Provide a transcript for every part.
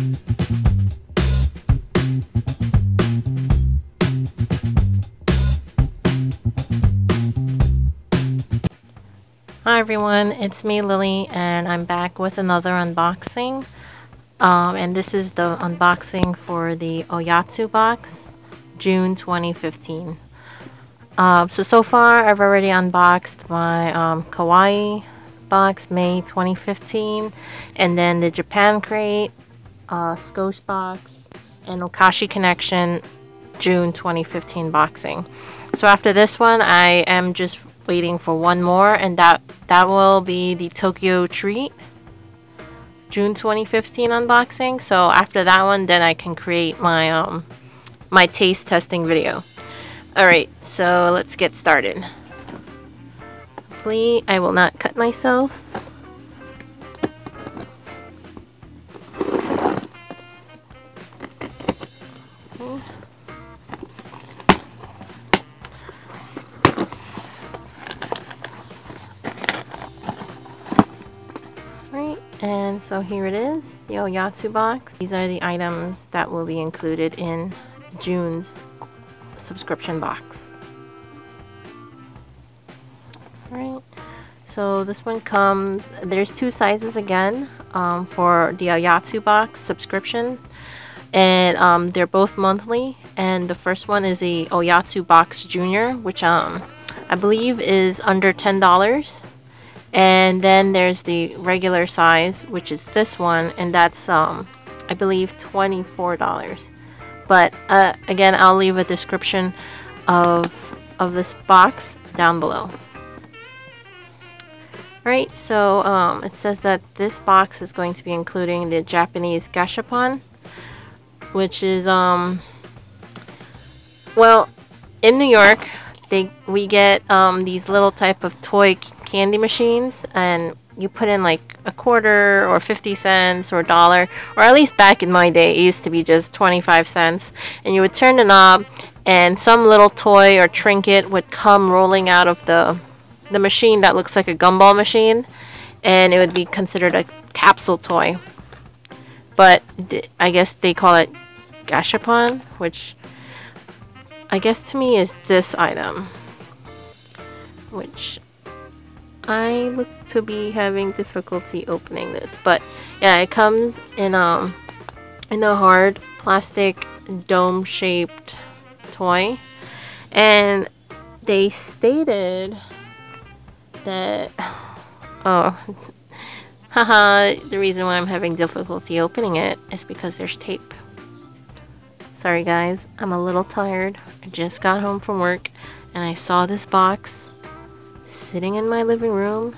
Hi everyone, it's me Lily, and I'm back with another unboxing. And this is the unboxing for the Oyatsu Box, June 2015. So far I've already unboxed my Kawaii box, May 2015, and then the Japan crate, Skosh box, and Okashi Connection, June 2015 boxing. So after this one, I am just waiting for one more, and that will be the Tokyo Treat June 2015 unboxing. So after that one, then I can create my my taste testing video. Alright, so let's get started. Hopefully I will not cut myself. And so here it is, the Oyatsu box. These are the items that will be included in June's subscription box. Alright, so this one comes, there's two sizes again for the Oyatsu box subscription. And they're both monthly. And the first one is the Oyatsu Box Junior, which I believe is under $10. And then there's the regular size, which is this one, and that's I believe $24. But again, I'll leave a description of this box down below. Right, so it says that this box is going to be including the Japanese Gachapon, which is well, in New York we get these little type of toy candy machines, and you put in like a quarter or 50 cents or $1, or at least back in my day it used to be just 25 cents, and you would turn the knob and some little toy or trinket would come rolling out of the machine that looks like a gumball machine, and it would be considered a capsule toy. But I guess they call it Gachapon, which I guess to me is this item, which I look to be having difficulty opening this. But yeah, it comes in a hard plastic dome shaped toy, and they stated that haha, the reason why I'm having difficulty opening it is because there's tape. Sorry guys, I'm a little tired. I just got home from work and I saw this box sitting in my living room,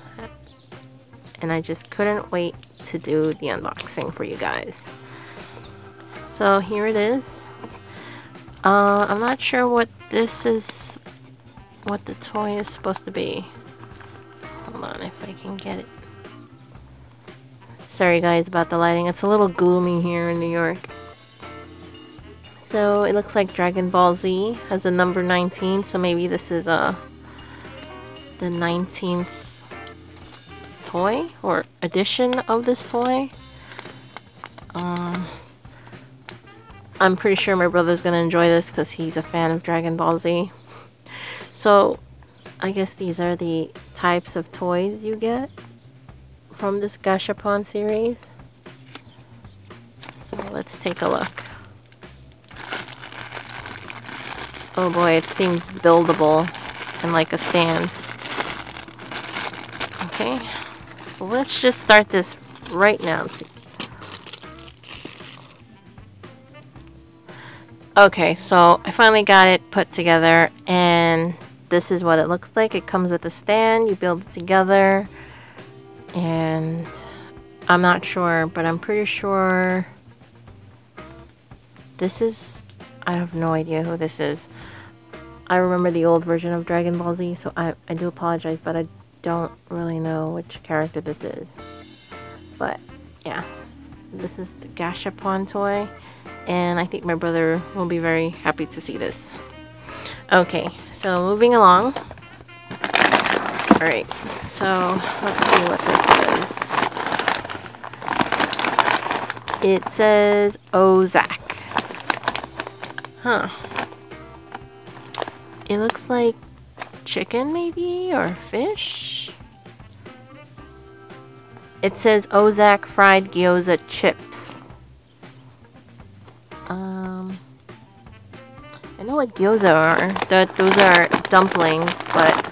and I just couldn't wait to do the unboxing for you guys. So here it is. I'm not sure what this is, what the toy is supposed to be. Hold on, if I can get it. Sorry guys about the lighting, it's a little gloomy here in New York. So it looks like Dragon Ball Z has a number 19, so maybe this is the 19th toy or edition of this toy. I'm pretty sure my brother's gonna enjoy this because he's a fan of Dragon Ball Z. So I guess these are the types of toys you get from this Gachapon series. So let's take a look. Oh boy, it seems buildable and like a stand. Okay, so let's just start this right now and see. Okay, so I finally got it put together, and this is what it looks like. It comes with a stand, you build it together, and I'm not sure, but I'm pretty sure this is, I have no idea who this is. I remember the old version of Dragon Ball Z, so I do apologize, but I don't really know which character this is. But yeah, this is the Gachapon toy, and I think my brother will be very happy to see this. Okay, so moving along. Alright, so let's see what this is. It says Ozak. Huh. It looks like chicken maybe, or fish? It says Ozak fried gyoza chips. I know what gyoza are. Those are dumplings, but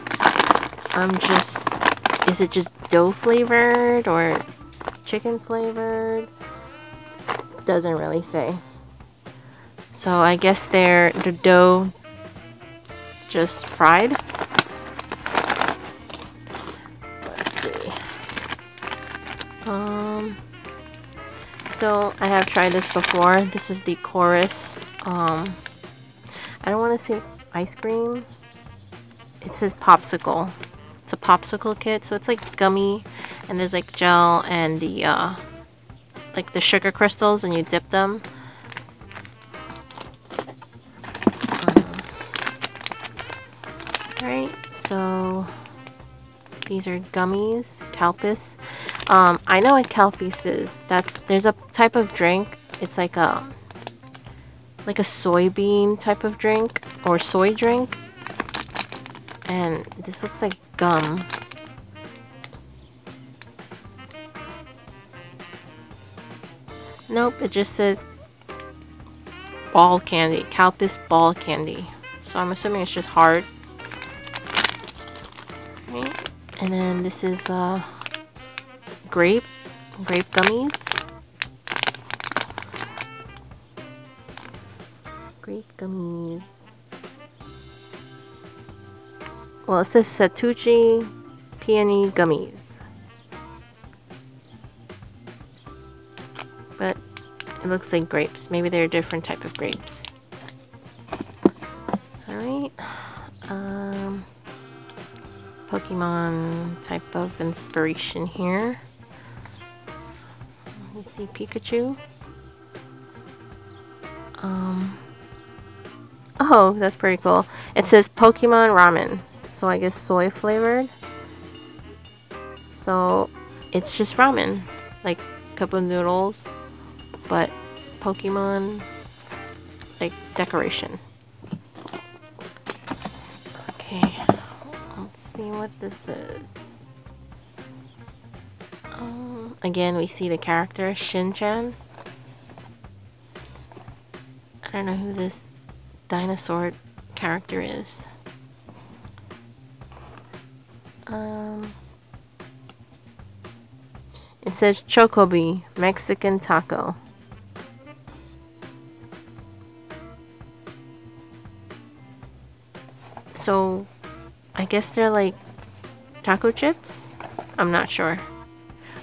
is it just dough flavored or chicken flavored? Doesn't really say. So I guess they're the dough just fried. Let's see. So I have tried this before. This is the chorus. I don't want to say ice cream. It says popsicle. It's a popsicle kit, so it's like gummy, and there's like gel and the like the sugar crystals, and you dip them. Right. So these are gummies, Calpis. I know what Calpis is. There's a type of drink. It's like a soybean type of drink or soy drink. And this looks like gum. Nope, it just says ball candy, Calpis ball candy. So I'm assuming it's just hard. Right. And then this is grape gummies. Grape gummies. Well, it says Satuchi Peony Gummies. But it looks like grapes. Maybe they're a different type of grapes. Alright. Pokemon type of inspiration here. Let me see, Pikachu. Oh, that's pretty cool. It says Pokemon Ramen. So I guess soy flavored. So it's just ramen. Like cup of noodles. But Pokemon like decoration. Okay. Let's see what this is. Again, we see the character Shin-chan. I don't know who this dinosaur character is. It says Chocobi, Mexican taco. So, I guess they're like taco chips? I'm not sure.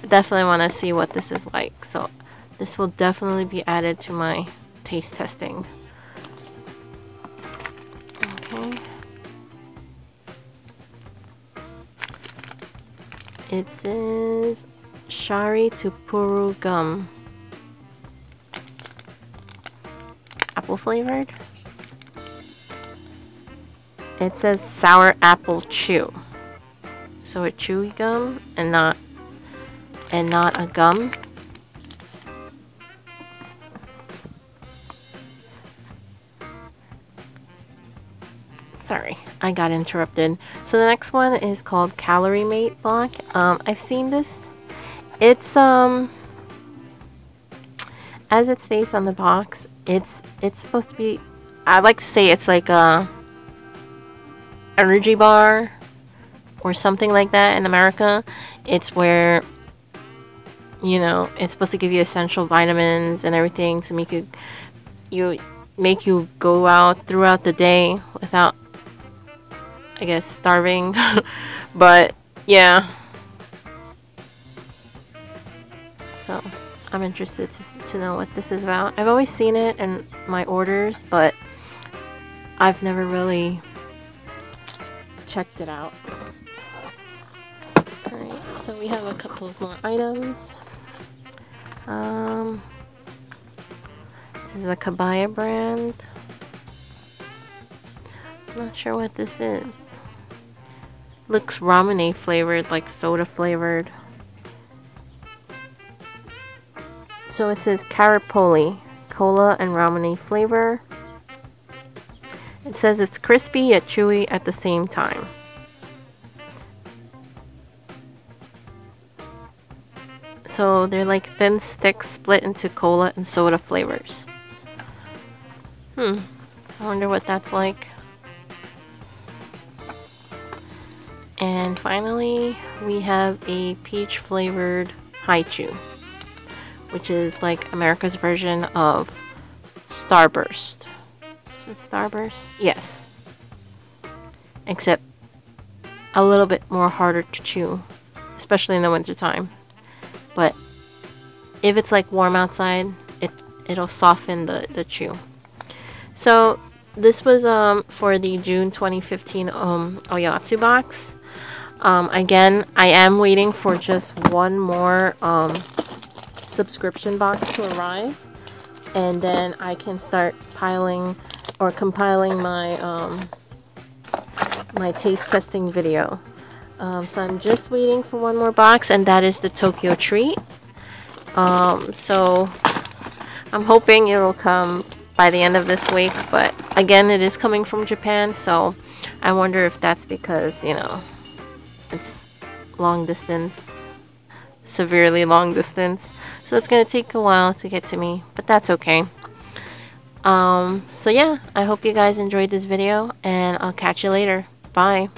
I definitely want to see what this is like. So, this will definitely be added to my taste testing. Okay. It says Shari Tupuru gum. Apple flavored. It says sour apple chew. So a chewy gum and not a gum. Sorry, I got interrupted. So the next one is called Calorie Mate Block. I've seen this. It's as it states on the box, it's supposed to be, I like to say it's like a energy bar or something like that in America. It's where, you know, it's supposed to give you essential vitamins and everything to make you go out throughout the day without, I guess, starving. But yeah, so I'm interested to know what this is about. I've always seen it in my orders, but I've never really checked it out. Alright, so we have a couple of more items. This is a Kabaya brand. I'm not sure what this is. Looks ramen flavored, like soda flavored. So it says Carapoli, cola and ramen flavor. It says it's crispy yet chewy at the same time. So they're like thin sticks split into cola and soda flavors. I wonder what that's like. And finally, we have a peach flavored Haichu, which is like America's version of Starburst. Is it Starburst? Yes. Except a little bit more harder to chew, especially in the wintertime. But if it's like warm outside, it'll soften the chew. So this was for the June 2015 Oyatsu box. Again, I am waiting for just one more subscription box to arrive, and then I can start piling or compiling my my taste testing video. So I'm just waiting for one more box, and that is the Tokyo Treat. So I'm hoping it'll come by the end of this week, but again, it is coming from Japan, so I wonder if that's because, you know, it's long distance, severely long distance, so it's gonna take a while to get to me, but that's okay. So yeah, I hope you guys enjoyed this video, and I'll catch you later. Bye.